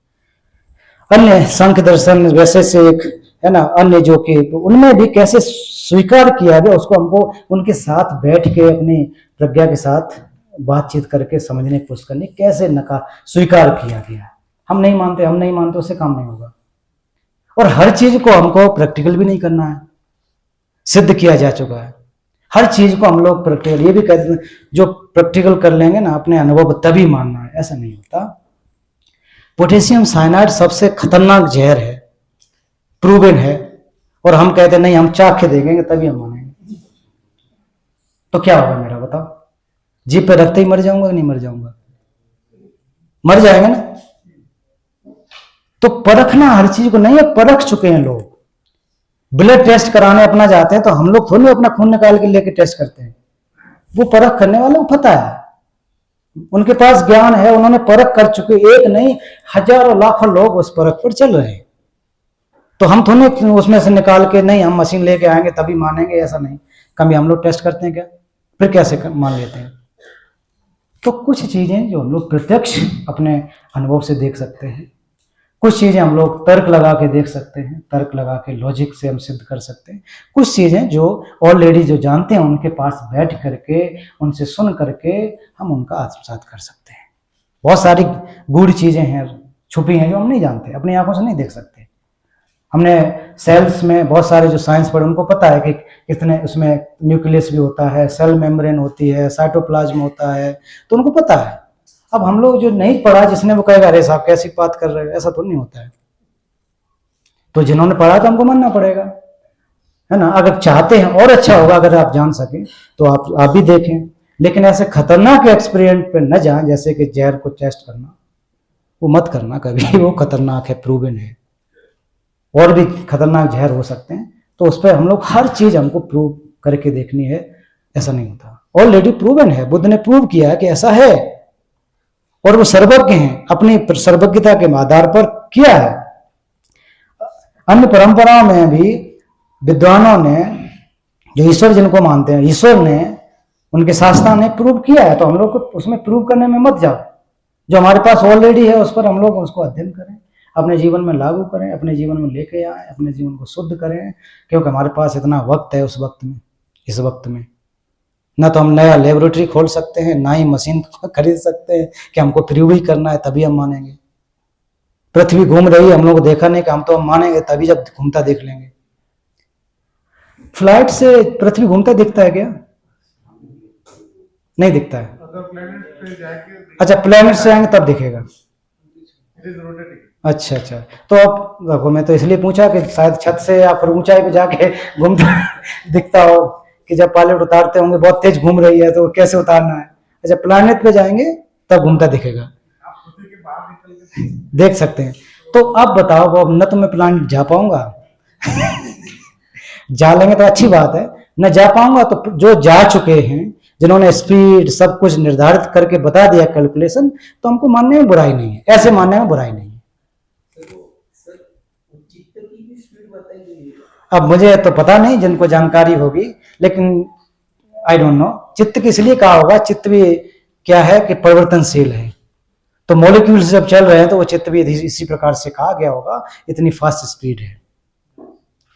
अन्य सांख्य दर्शन वैसे से एक है ना, अन्य जो कि उनमें भी कैसे स्वीकार किया गया उसको हमको उनके साथ बैठ के अपनी प्रज्ञा के साथ बातचीत करके समझने की कोशिश करनी, कैसे स्वीकार किया गया। हम नहीं मानते, उससे काम नहीं होगा। और हर चीज को हमको प्रैक्टिकल भी नहीं करना है, सिद्ध किया जा चुका है। हर चीज को हम लोग प्रैक्टिकल, ये भी कहते हैं जो प्रैक्टिकल कर लेंगे ना अपने अनुभव तभी मानना है, ऐसा नहीं होता। पोटेशियम साइनाइड सबसे खतरनाक जहर है, प्रूवन है, और हम कहते नहीं हम चाख के देखेंगे तभी हम मानेंगे। तो क्या होगा मेरा बताओ? जीभ पे रखते ही मर जाऊंगा कि नहीं मर जाऊंगा? मर जाएंगे ना। तो परखना हर चीज को नहीं है, परख चुके हैं लोग। ब्लड टेस्ट कराने अपना जाते हैं तो हम लोग थोड़ी अपना खून निकाल के लेके टेस्ट करते हैं, वो परख करने वाले को पता है, उनके पास ज्ञान है, उन्होंने परख कर चुके। एक नहीं हजारों लाखों लोग उस परख पर चल रहे हैं। तो हम थोड़ी उसमें से निकाल के नहीं हम मशीन लेके आएंगे तभी मानेंगे, ऐसा नहीं। कभी हम लोग टेस्ट करते हैं क्या? फिर कैसे मान लेते हैं? तो कुछ चीजें जो हम लोग प्रत्यक्ष अपने अनुभव से देख सकते हैं, कुछ चीजें हम लोग तर्क लगा के देख सकते हैं, तर्क लगा के लॉजिक से हम सिद्ध कर सकते हैं। कुछ चीजें जो ऑलरेडी जो जानते हैं उनके पास बैठ करके उनसे सुन करके हम उनका आत्मसात कर सकते हैं। बहुत सारी गूढ़ चीजें हैं, छुपी हैं, जो हम नहीं जानते, अपनी आंखों से नहीं देख सकते। हमने सेल्स में बहुत सारे जो साइंस पढ़े उनको पता है कि कितने उसमें न्यूक्लियस भी होता है, सेल मेम्ब्रेन होती है, साइटोप्लाज्म होता है, तो उनको पता है। अब हम लोग जो नहीं पढ़ा, जिसने वो कहेगा अरे साहब कैसी बात कर रहे हो, ऐसा तो नहीं होता है। तो जिन्होंने पढ़ा तो हमको मानना पड़ेगा, है ना। अगर चाहते हैं और अच्छा होगा अगर आप जान सके तो आप भी देखें, लेकिन ऐसे खतरनाक एक्सपेरिमेंट पे न जाएं, जैसे कि जहर को टेस्ट करना, वो मत करना कभी, वो खतरनाक है, प्रूवन है। और भी खतरनाक जहर हो सकते हैं, तो उस पर हम लोग हर चीज हमको प्रूव करके देखनी है, ऐसा नहीं होता। ऑलरेडी प्रूवन है, बुद्ध ने प्रूव किया है कि ऐसा है, और वो सर्वज्ञ हैं, अपनी सर्वज्ञता के आधार पर किया है। अन्य परंपराओं में भी विद्वानों ने, जो ईश्वर जिनको मानते हैं, ईश्वर ने, उनके शास्त्रों ने प्रूव किया है, तो हम लोग को उसमें प्रूव करने में मत जाओ। जो हमारे पास ऑलरेडी है उस पर हम लोग उसको अध्ययन करें, अपने जीवन में लागू करें, अपने जीवन में लेके आए, अपने जीवन को शुद्ध करें, क्योंकि हमारे पास इतना वक्त है उस वक्त में, इस वक्त में। ना तो हम नया लेबोरेटरी खोल सकते हैं, ना ही मशीन खरीद सकते हैं कि हमको प्रूव ही करना है तभी हम मानेंगे। पृथ्वी घूम रही है, हम लोग देखा नहीं कि हम तो हम मानेंगे तभी जब घूमता देख लेंगे। फ्लाइट से पृथ्वी घूमता दिखता है क्या? नहीं दिखता है। अच्छा, प्लेनेट से आएंगे तब दिखेगा। अच्छा अच्छा, तो अब देखो, मैं तो इसलिए पूछा कि शायद छत से या फिर ऊंचाई पे जाके घूमता दिखता हो, कि जब पायलट उतारते होंगे बहुत तेज घूम रही है तो कैसे उतारना है। अच्छा, प्लैनेट पे जाएंगे तब घूमता दिखेगा, देख सकते हैं। तो अब बताओ, अब न तो मैं प्लैनेट जा पाऊंगा जा लेंगे तो अच्छी बात है, न जा पाऊंगा तो जो जा चुके हैं, जिन्होंने स्पीड सब कुछ निर्धारित करके बता दिया कैलकुलेशन, तो हमको मानने में बुराई नहीं है, ऐसे मानने में बुराई नहीं है। अब मुझे तो पता नहीं, जिनको जानकारी होगी, लेकिन आई डोंट नो, चित्त की इसलिए कहा होगा, चित्त भी क्या है कि परिवर्तनशील है, तो मॉलिक्यूल जब चल रहे हैं तो वो चित्त भी इसी प्रकार से कहा गया होगा, इतनी फास्ट स्पीड है।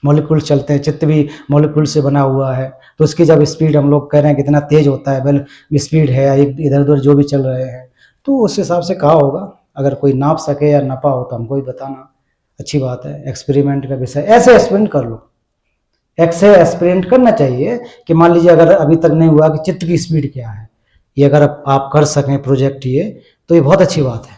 मॉलिक्यूल चलते हैं, चित्त भी मॉलिक्यूल से बना हुआ है, तो उसकी जब स्पीड हम लोग कह रहे हैं कितना तेज होता है, वेल स्पीड है, इधर उधर जो भी चल रहे हैं, तो उस हिसाब से कहा होगा। अगर कोई नाप सके या नपा हो तो हमको भी बताना, अच्छी बात है। एक्सपेरिमेंट का विषय, ऐसे एक्सपेरिमेंट कर लो, ऐसे एक्सपेरिमेंट करना चाहिए कि मान लीजिए अगर अभी तक नहीं हुआ कि चित्त की स्पीड क्या है, ये अगर आप कर सकें प्रोजेक्ट ये, तो ये बहुत अच्छी बात है।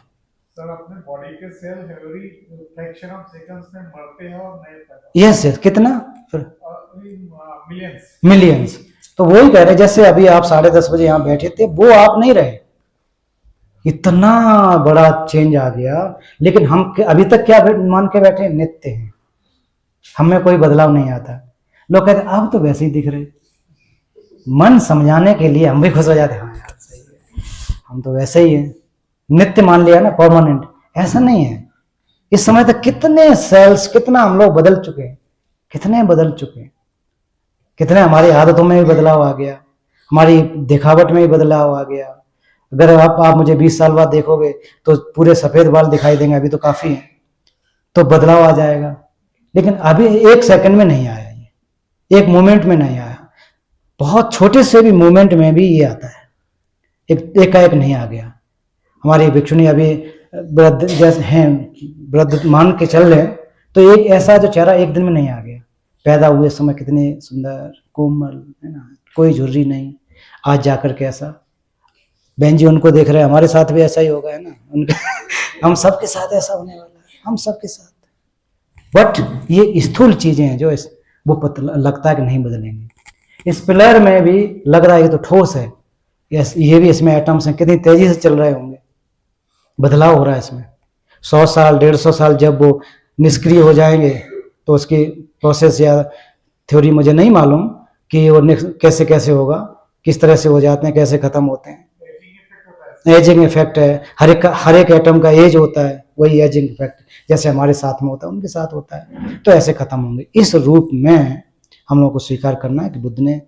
सर अपने बॉडी के cell every fraction of seconds में मरते हैं और नए पैदा, यस यस, कितना मिलियंस मिलियंस। तो वही कह रहे, जैसे अभी आप 10:30 बजे यहाँ बैठे थे, वो आप नहीं रहे, इतना बड़ा चेंज आ गया, लेकिन हम अभी तक क्या मान के बैठे, नित्य हैं, हमें कोई बदलाव नहीं आता। लोग कहते अब तो वैसे ही दिख रहे, मन समझाने के लिए हम भी खुश हो जाते, हाँ यार सही है, हम तो वैसे ही हैं, नित्य मान लिया ना, परमानेंट। ऐसा नहीं है। इस समय तक कितने सेल्स, कितना हम लोग बदल चुके हैं, कितने बदल चुके हैं, कितने हमारी आदतों में भी बदलाव आ गया, हमारी दिखावट में भी बदलाव आ गया। अगर आप मुझे 20 साल बाद देखोगे तो पूरे सफेद बाल दिखाई देंगे, अभी तो काफी है, तो बदलाव आ जाएगा। लेकिन अभी एक सेकंड में नहीं आया, ये एक मोमेंट में नहीं आया, बहुत छोटे से भी मोमेंट में भी ये आता है, एक का एक नहीं आ गया। हमारी भिक्षुणी अभी वृद्ध जैसे हैं, वृद्ध मान के चल रहे हैं, तो एक ऐसा जो चेहरा एक दिन में नहीं आ गया। पैदा हुए समय कितने सुंदर कोमल है ना, कोई झुर्री नहीं, आज जाकर के ऐसा। बहन जी उनको देख रहे हैं, हमारे साथ भी ऐसा ही होगा है ना, उनके हम सबके साथ ऐसा होने वाला है, हम सबके साथ। बट ये स्थूल चीजें हैं जो वो लगता है कि नहीं बदलेंगे। इस पिलर में भी लग रहा है ये तो ठोस है, ये भी इसमें एटम्स हैं, कितनी तेजी से चल रहे होंगे, बदलाव हो रहा है इसमें। 100 साल 150 साल जब वो निष्क्रिय हो जाएंगे तो उसकी प्रोसेस या थ्योरी मुझे नहीं मालूम कि वो कैसे कैसे होगा, किस तरह से हो जाते हैं, कैसे खत्म होते हैं। एजिंग इफेक्ट है, हर एक एटम का एज होता है, वही एजिंग इफेक्ट जैसे हमारे साथ में होता है उनके साथ होता है, तो ऐसे खत्म होंगे। इस रूप में हम लोग को स्वीकार करना है कि बुद्ध ने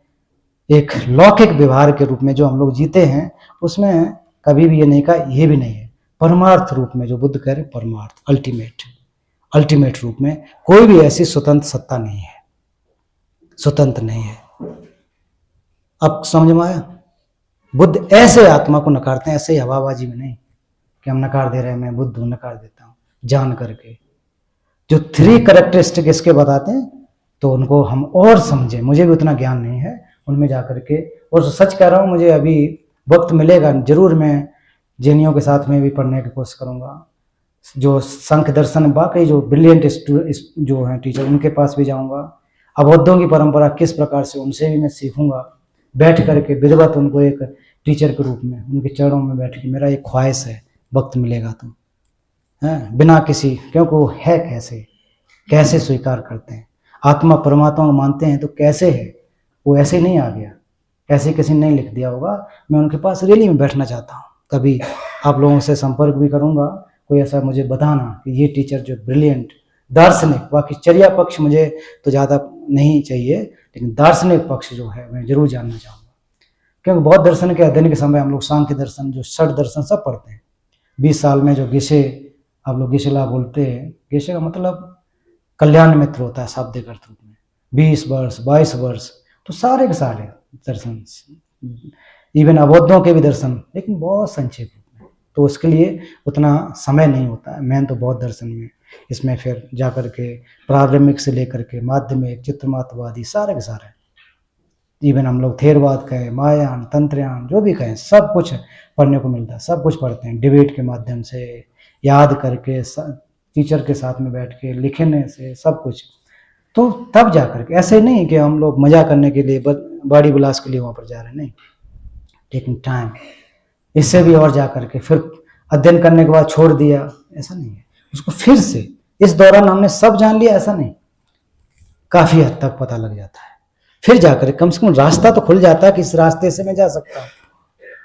एक लौकिक व्यवहार के रूप में जो हम लोग जीते हैं, उसमें कभी भी ये नहीं कहा, ये भी नहीं है। परमार्थ रूप में जो बुद्ध कह रहे, परमार्थ अल्टीमेट रूप में कोई भी ऐसी स्वतंत्र सत्ता नहीं है, स्वतंत्र नहीं है। अब समझ में आया? बुद्ध ऐसे आत्मा को नकारते हैं, ऐसे हवाबाजी में नहीं कि हम नकार दे रहे हैं, मैं बुद्ध हूं नकार देता हूं, जान करके। जो 3 कैरेक्टरिस्टिक इसके बताते हैं तो उनको हम और समझे, मुझे भी उतना ज्ञान नहीं है उनमें जाकर के, और सच कह रहा हूं, मुझे अभी वक्त मिलेगा जरूर, मैं जैनियों के साथ में भी पढ़ने की कोशिश करूंगा। जो सांख्य दर्शन वाकई जो ब्रिलियंट जो हैं टीचर, उनके पास भी जाऊंगा। अबौद्धों की परंपरा किस प्रकार से, उनसे भी मैं सीखूंगा, बैठ करके विधिवत उनको एक टीचर के रूप में उनके चरणों में बैठ के। मेरा एक ख्वाहिश है, वक्त मिलेगा तो, है बिना किसी, क्योंकि वो है कैसे स्वीकार करते हैं, आत्मा परमात्मा को मानते हैं तो कैसे है, वो ऐसे नहीं आ गया, ऐसे किसी ने नहीं लिख दिया होगा। मैं उनके पास रैली में बैठना चाहता हूँ, कभी आप लोगों से संपर्क भी करूँगा, कोई ऐसा मुझे बताना कि ये टीचर जो ब्रिलियंट दार्शनिक, बाकी चर्या पक्ष मुझे तो ज़्यादा नहीं चाहिए, लेकिन दार्शनिक पक्ष जो है मैं जरूर जानना चाहूँगा। क्योंकि बौद्ध दर्शन के अध्ययन के समय हम लोग सांख्य दर्शन, जो षट दर्शन सब पढ़ते हैं। 20 साल में जो गिशे, आप लोग गिशेला बोलते हैं, गिशे का मतलब कल्याण मित्र होता है शाब्दिक अर्थ रूप में। 20 वर्ष 22 वर्ष, तो सारे के सारे दर्शन, इवन अबौद्धों के भी दर्शन, लेकिन बहुत संक्षेप में, तो उसके लिए उतना समय नहीं होता है। मैं तो बौद्ध दर्शन में इसमें फिर जाकर के प्रारंभिक से लेकर के माध्यमिक, चित्रमातवादी, सारे के सारे, इवन हम लोग थेरवाद कहें, महायान, तंत्रयान, जो भी कहें, सब कुछ पढ़ने को मिलता है, सब कुछ पढ़ते हैं डिबेट के माध्यम से, याद करके, टीचर के साथ में बैठ के लिखने से, सब कुछ। तो तब जा करके, ऐसे नहीं कि हम लोग मजा करने के लिए, बॉडी विलास के लिए वहाँ पर जा रहे हैं, नहीं, टेकिंग टाइम। इससे भी और जा करके फिर अध्ययन करने के बाद छोड़ दिया, ऐसा नहीं है। उसको फिर से इस दौरान हमने सब जान लिया, ऐसा नहीं, काफी हद तक पता लग जाता है। फिर जाकर कम से कम रास्ता तो खुल जाता है कि इस रास्ते से मैं जा सकता हूँ।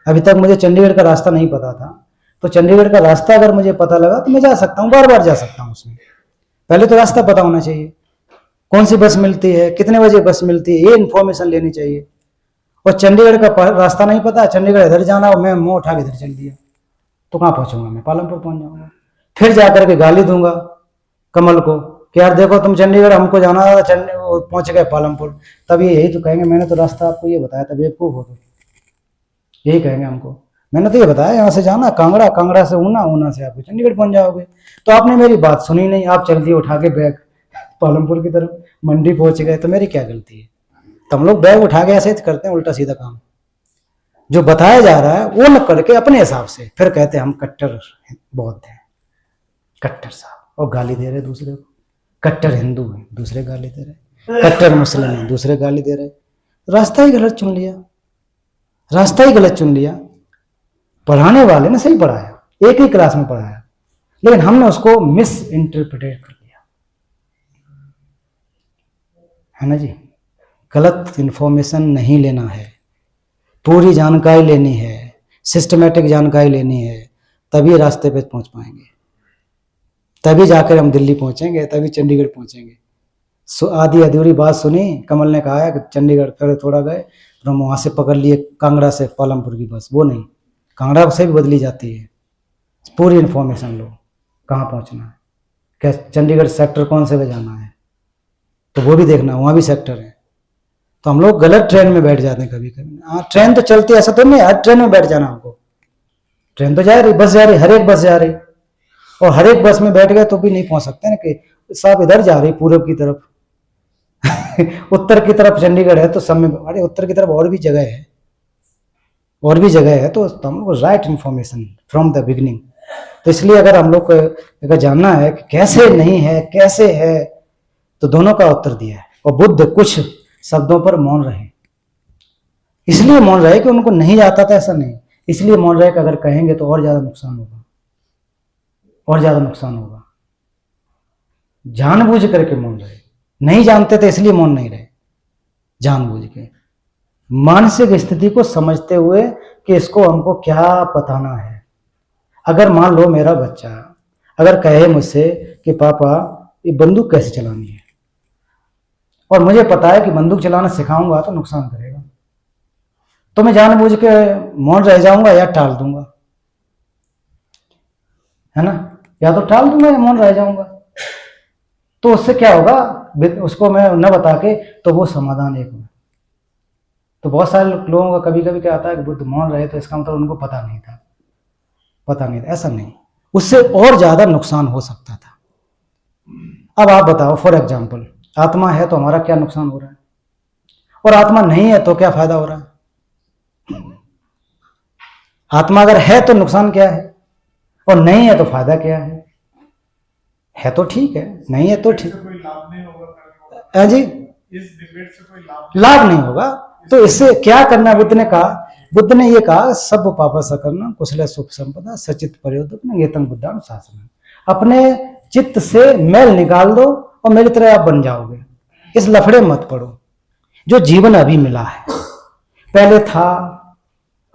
अभी तक मुझे चंडीगढ़ का रास्ता नहीं पता था, तो चंडीगढ़ का रास्ता अगर मुझे पता लगा तो मैं जा सकता हूँ, बार बार जा सकता हूँ उसमें। पहले तो रास्ता पता होना चाहिए, कौन सी बस मिलती है, कितने बजे बस मिलती है, ये इन्फॉर्मेशन लेनी चाहिए। और चंडीगढ़ का रास्ता नहीं पता, चंडीगढ़ इधर जाना और मैं मुंह उठा के इधर चल दिया, तो कहाँ पहुंचूंगा मैं? पालमपुर पहुंच जाऊंगा। फिर जाकर के गाली दूंगा कमल को कि यार देखो तुम चंडीगढ़, हमको जाना था, पहुंच गए पालमपुर। तब ये यही तो कहेंगे मैंने तो रास्ता आपको ये बताया था, बेवकूफ हो तो, यही कहेंगे हमको, मैंने तो ये बताया यहाँ से जाना कांगड़ा, कांगड़ा से ऊना, ऊना से आपको चंडीगढ़ पहुंच जाओगे। तो आपने मेरी बात सुनी नहीं, आप चल दिए उठा के बैग पालमपुर की तरफ, मंडी पहुंच गए, तो मेरी क्या गलती है? तो हम लोग बैग उठा के ऐसे करते हैं उल्टा सीधा काम, जो बताया जा रहा है वो न करके अपने हिसाब से फिर कहते हैं हम कट्टर बौद्ध हैं, कट्टर साहब, और गाली दे रहे दूसरे को, कट्टर हिंदू हैं दूसरे गाली दे रहे, कट्टर मुस्लिम हैं दूसरे गाली दे रहे। रास्ता ही गलत चुन लिया, रास्ता ही गलत चुन लिया। पढ़ाने वाले ने सही पढ़ाया, एक ही क्लास में पढ़ाया, लेकिन हमने उसको मिस इंटरप्रिटेट कर लिया, है ना जी। गलत इंफॉर्मेशन नहीं लेना है, पूरी जानकारी लेनी है, सिस्टमेटिक जानकारी लेनी है, तभी रास्ते पे पहुंच पाएंगे, तभी जाकर हम दिल्ली पहुंचेंगे, तभी चंडीगढ़ पहुंचेंगे। आधी अधूरी बात सुनी, कमल ने कहा है कि चंडीगढ़, फिर थोड़ा गए, फिर हम वहां से पकड़ लिए कांगड़ा से पालमपुर की बस, वो नहीं, कांगड़ा से भी बदली जाती है। पूरी इन्फॉर्मेशन लो, कहाँ पहुंचना है, क्या चंडीगढ़ सेक्टर कौन से पे जाना है, तो वो भी देखना, वहाँ भी सेक्टर है। तो हम लोग गलत ट्रेन में बैठ जाते हैं कभी कभी। हाँ, ट्रेन तो चलती है, ऐसा तो नहीं हर ट्रेन में बैठ जाना हमको, ट्रेन तो जा रही, बस जा रही, हर एक बस जा रही, और हर एक बस में बैठ गए तो भी नहीं पहुंच सकते ना कि साहब इधर जा रही पूरब की तरफ उत्तर की तरफ चंडीगढ़ है, तो सब में, अरे उत्तर की तरफ और भी जगह है, और भी जगह है, तो हम लोग right information from the beginning. तो इसलिए अगर हम लोग को अगर जानना है कि कैसे नहीं है कैसे है, तो दोनों का उत्तर दिया है। और बुद्ध कुछ शब्दों पर मौन रहे, इसलिए मौन रहे कि उनको नहीं आता था, ऐसा नहीं, इसलिए मौन रहे कि अगर कहेंगे तो और ज्यादा नुकसान होगा, और ज्यादा नुकसान होगा। जानबूझ करके मौन रहे, नहीं जानते थे इसलिए मौन नहीं रहे, जानबूझ के मानसिक स्थिति को समझते हुए कि इसको हमको क्या बताना है। अगर मान लो मेरा बच्चा अगर कहे मुझसे कि पापा ये बंदूक कैसे चलानी है, और मुझे पता है कि बंदूक चलाना सिखाऊंगा तो नुकसान करेगा, तो मैं जानबूझ के मौन रह जाऊंगा या टाल दूंगा, है ना, या तो टाल दूंगा या मौन रह जाऊंगा। तो उससे क्या होगा, उसको मैं न बता के, तो वो समाधान एक होगा। तो बहुत सारे लोगों का कभी कभी क्या आता है कि बुद्ध मौन रहे तो इसका मतलब उनको पता नहीं था, पता नहीं था, ऐसा नहीं, उससे और ज्यादा नुकसान हो सकता था। अब आप बताओ, फॉर एग्जाम्पल, आत्मा है तो हमारा क्या नुकसान हो रहा है, और आत्मा नहीं है तो क्या फायदा हो रहा है? आत्मा अगर है तो नुकसान क्या है, और नहीं है तो फायदा क्या है तो ठीक है, नहीं है तो ठीक है जी, लाभ नहीं होगा। तो इससे क्या करना, बुद्ध ने ये कहा, सब पाप सकरना कुशल सुख संपदा सचित प्रयोदक एतम बुद्धानुशासन। अपने चित्त से मैल निकाल दो और मेरी तरह आप बन जाओगे, इस लफड़े मत पड़ो। जो जीवन अभी मिला है, पहले था,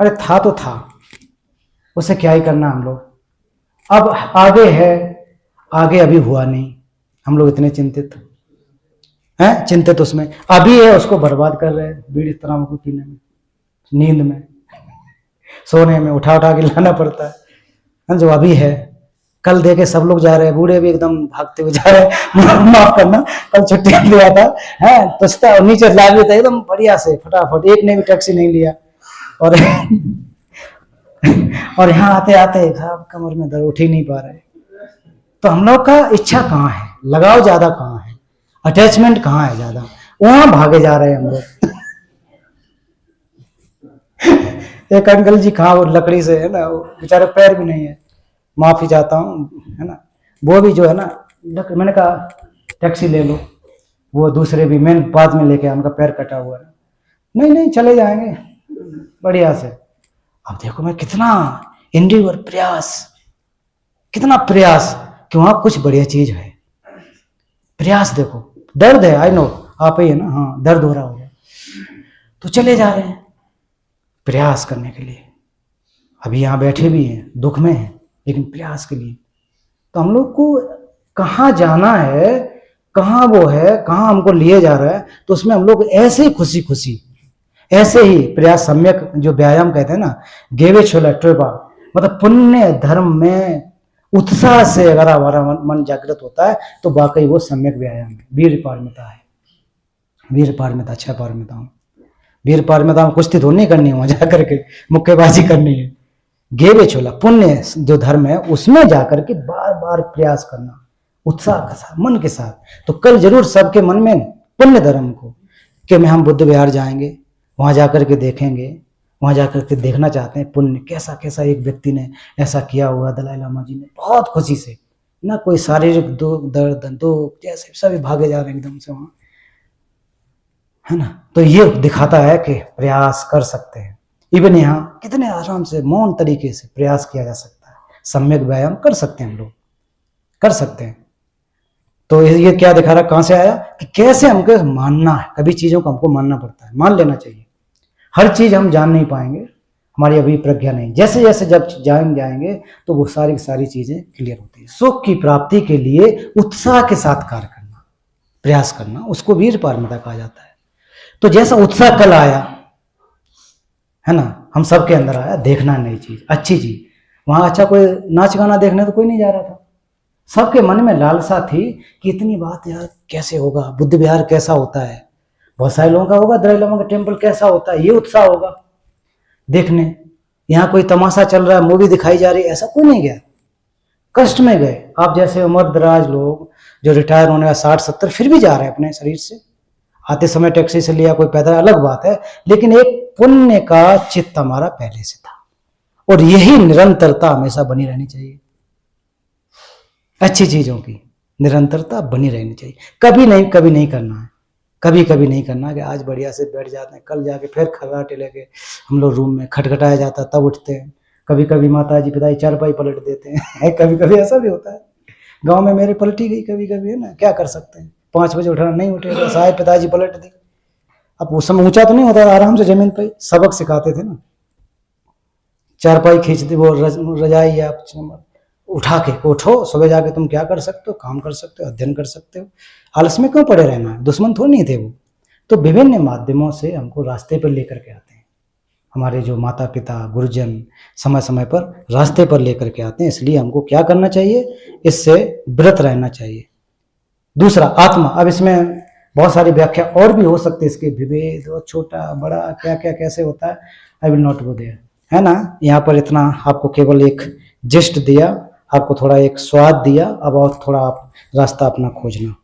अरे था तो था, उसे क्या ही करना हम लोग, अब आगे है, आगे अभी हुआ नहीं, हम लोग इतने चिंतित हैं, चिंतित उसमें अभी है, उसको बर्बाद कर रहे हैं, बीड़ी तंबाकू पीने में, नींद में, सोने में, उठा उठा के लाना पड़ता है, जो अभी है। कल देखे सब लोग जा रहे हैं, बूढ़े भी एकदम भागते हुए जा रहे हैं माफ करना, कल छुट्टी लिया था है तो नीचे लागे था एकदम बढ़िया से फटाफट, एक ने भी टैक्सी नहीं लिया, और और यहाँ आते आते साहब कमर में दर्द, उठ ही नहीं पा रहे। तो हम लोग का इच्छा कहाँ है, लगाव ज्यादा कहाँ है, अटैचमेंट कहाँ है ज्यादा, वहां भागे जा रहे हैं हम लोग एक अंकल जी कहाँ, वो लकड़ी से है ना, वो बेचारे पैर भी नहीं है, माफी चाहता हूँ, है ना, वो भी जो है ना, मैंने कहा टैक्सी ले लो, वो दूसरे भी मैंने बाद में लेके, उनका पैर कटा हुआ है, नहीं नहीं चले जाएंगे बढ़िया से। अब देखो मैं कितना इंडिवर प्रयास, कितना प्रयास कि वहां कुछ बढ़िया चीज है, प्रयास देखो, दर्द है, आई नो, आप ही है ना, हाँ दर्द हो रहा होगा, तो चले जा रहे हैं प्रयास करने के लिए। अभी यहाँ बैठे भी हैं, दुख में हैं, लेकिन प्रयास के लिए। तो हम लोग को कहाँ जाना है, कहाँ वो है, कहाँ हमको लिए जा रहा है, तो उसमें हम लोग ऐसे ही खुशी खुशी, ऐसे ही प्रयास सम्यक जो व्यायाम कहते हैं ना, गेवे छोला ट्रेपा, मतलब पुण्य धर्म में उत्साह से अगर हमारा मन जागृत होता है तो वाकई वो सम्यक व्यायाम है, वीर पारमिता है। वीर पारमिता, 6 पारमिताओं, वीर पारमिता में कुश्ती थोड़ी नहीं करनी है, वहां जाकर के मुक्केबाजी करनी है। गेवे छोला पुण्य जो धर्म है उसमें जाकर के बार बार प्रयास करना उत्साह के साथ, मन के साथ। तो कल जरूर सबके मन में पुण्य धर्म को कि मैं हम बुद्ध विहार जाएंगे, वहां जाकर के देखेंगे, वहां जाकर के देखना चाहते हैं पुण्य कैसा कैसा एक व्यक्ति ने ऐसा किया हुआ, दलाई लामा जी ने बहुत खुशी से, ना कोई शारीरिक दुख दर्द दुख जैसे सभी भागे जा रहे हैं एकदम से वहां, है ना। तो ये दिखाता है कि प्रयास कर सकते हैं। इवन यहाँ कितने आराम से मौन तरीके से प्रयास किया जा सकता है, सम्यक व्यायाम कर सकते हैं हम लोग, कर सकते हैं। तो ये क्या दिखा रहा, कहां से आया कि कैसे हमको मानना है, कभी चीजों को हमको मानना पड़ता है, मान लेना चाहिए। हर चीज हम जान नहीं पाएंगे, हमारी अभी प्रज्ञा नहीं, जैसे जैसे जब जान जाएंगे तो वो सारी सारी चीजें क्लियर होती है। सुख की प्राप्ति के लिए उत्साह के साथ कार्य करना, प्रयास करना, उसको वीर पारमिता कहा जाता है। तो जैसा उत्साह कल आया है ना, हम सबके अंदर आया, देखना नई चीज, अच्छी चीज, वहां अच्छा कोई नाच गाना देखने तो कोई नहीं जा रहा था, सबके मन में लालसा थी कि इतनी बात यार कैसे होगा, बुद्ध विहार कैसा होता है, बहुत सारे लोगों का होगा, दलाई लामा का टेम्पल कैसा होता है, ये उत्साह होगा देखने। यहाँ कोई तमाशा चल रहा है, मूवी दिखाई जा रही है, ऐसा कोई नहीं गया, कष्ट में गए। आप जैसे उम्र दराज लोग जो रिटायर होने का 60-70 फिर भी जा रहे हैं अपने शरीर से, आते समय टैक्सी से लिया, कोई पैदल, अलग बात है, लेकिन एक पुण्य का चित्त हमारा पहले से था, और यही निरंतरता हमेशा बनी रहनी चाहिए। अच्छी चीजों की निरंतरता बनी रहनी चाहिए, कभी नहीं करना है, कभी नहीं करना कि आज बढ़िया से बैठ जाते हैं, कल जाके फिर खर्राटे लेके हम लोग रूम में खटखटाया जाता तब उठते हैं। कभी कभी माता जी पिताजी चारपाई पलट देते हैं कभी कभी ऐसा भी होता है, गांव में मेरे पलटी गई कभी कभी, है ना, क्या कर सकते हैं, 5 बजे उठना नहीं उठेगा, साहब पिताजी पलट दी। अब उस समय ऊंचा तो नहीं होता, आराम से जमीन पे सबक सिखाते थे ना, चारपाई खींचते, वो रजाई या उठा के, उठो सुबह जाके तुम क्या कर सकते हो, काम कर सकते हो, अध्ययन कर सकते हो, आलस में क्यों पड़े रहना है, दुश्मन थोड़ी नहीं थे वो। तो विभिन्न माध्यमों से हमको रास्ते पर लेकर के आते हैं, हमारे जो माता पिता गुरुजन समय समय पर रास्ते पर लेकर के आते हैं, इसलिए हमको क्या करना चाहिए, इससे व्रत रहना चाहिए। दूसरा आत्मा, अब इसमें बहुत सारी व्याख्या और भी हो सकती है इसके, विभेद और छोटा बड़ा क्या क्या कैसे होता है, I will not go there, है ना। यहाँ पर इतना आपको केवल एक जिस्ट दिया, आपको थोड़ा एक स्वाद दिया, अब और थोड़ा आप रास्ता अपना खोजना।